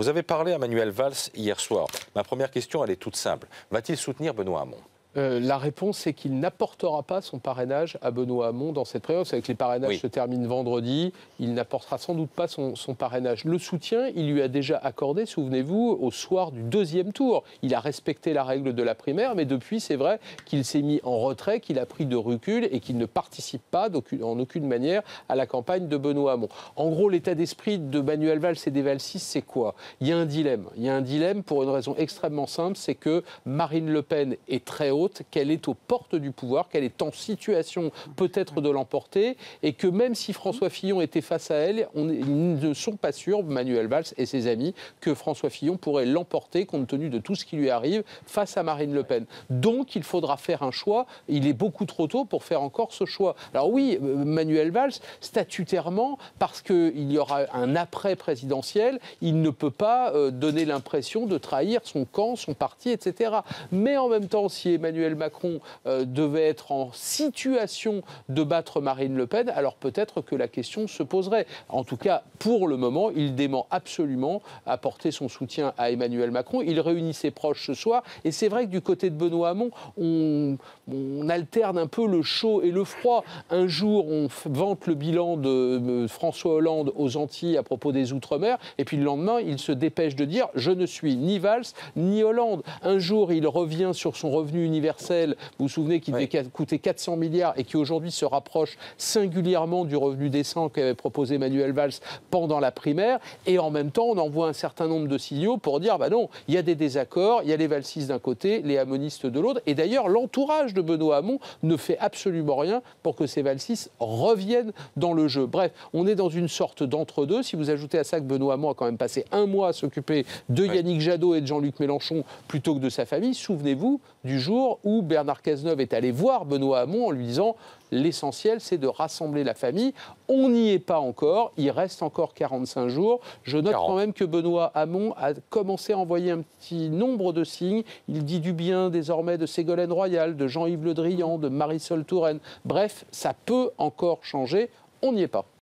Vous avez parlé à Manuel Valls hier soir. Ma première question, elle est toute simple. Va-t-il soutenir Benoît Hamon ? La réponse, c'est qu'il n'apportera pas son parrainage à Benoît Hamon dans cette période. C'est que les parrainages se terminent vendredi. Il n'apportera sans doute pas son parrainage. Le soutien, il lui a déjà accordé, souvenez-vous, au soir du deuxième tour. Il a respecté la règle de la primaire, mais depuis, c'est vrai qu'il s'est mis en retrait, qu'il a pris de recul et qu'il ne participe pas en aucune manière à la campagne de Benoît Hamon. En gros, l'état d'esprit de Manuel Valls et des Valsistes, c'est quoi ? Il y a un dilemme. Il y a un dilemme pour une raison extrêmement simple, c'est que Marine Le Pen est très haute, qu'elle est aux portes du pouvoir, qu'elle est en situation peut-être de l'emporter, et que même si François Fillon était face à elle, ils ne sont pas sûrs, Manuel Valls et ses amis, que François Fillon pourrait l'emporter compte tenu de tout ce qui lui arrive face à Marine Le Pen. Donc il faudra faire un choix. Il est beaucoup trop tôt pour faire encore ce choix. Alors oui, Manuel Valls, statutairement, parce qu'il y aura un après présidentiel, il ne peut pas donner l'impression de trahir son camp, son parti, etc. Mais en même temps, si Emmanuel Macron devait être en situation de battre Marine Le Pen, alors peut-être que la question se poserait. En tout cas, pour le moment, il dément absolument apporter son soutien à Emmanuel Macron. Il réunit ses proches ce soir. Et c'est vrai que du côté de Benoît Hamon, on alterne un peu le chaud et le froid. Un jour, on vante le bilan de François Hollande aux Antilles à propos des Outre-mer. Et puis le lendemain, il se dépêche de dire « Je ne suis ni Valls ni Hollande ». Un jour, il revient sur son revenu universel. Vous vous souvenez qu'il devait coûter 400 milliards et qui aujourd'hui se rapproche singulièrement du revenu décent qu'avait proposé Manuel Valls pendant la primaire. Et en même temps, on envoie un certain nombre de signaux pour dire bah non, il y a des désaccords, il y a les Valsistes d'un côté, les hamonistes de l'autre. Et d'ailleurs, l'entourage de Benoît Hamon ne fait absolument rien pour que ces Valsistes reviennent dans le jeu. Bref, on est dans une sorte d'entre-deux. Si vous ajoutez à ça que Benoît Hamon a quand même passé un mois à s'occuper de Yannick Jadot et de Jean-Luc Mélenchon plutôt que de sa famille, souvenez-vous du jour où Bernard Cazeneuve est allé voir Benoît Hamon en lui disant « L'essentiel, c'est de rassembler la famille ». On n'y est pas encore, il reste encore 45 jours. Je note quand même que Benoît Hamon a commencé à envoyer un petit nombre de signes. Il dit du bien désormais de Ségolène Royal, de Jean-Yves Le Drian, de Marisol Touraine. Bref, ça peut encore changer, on n'y est pas.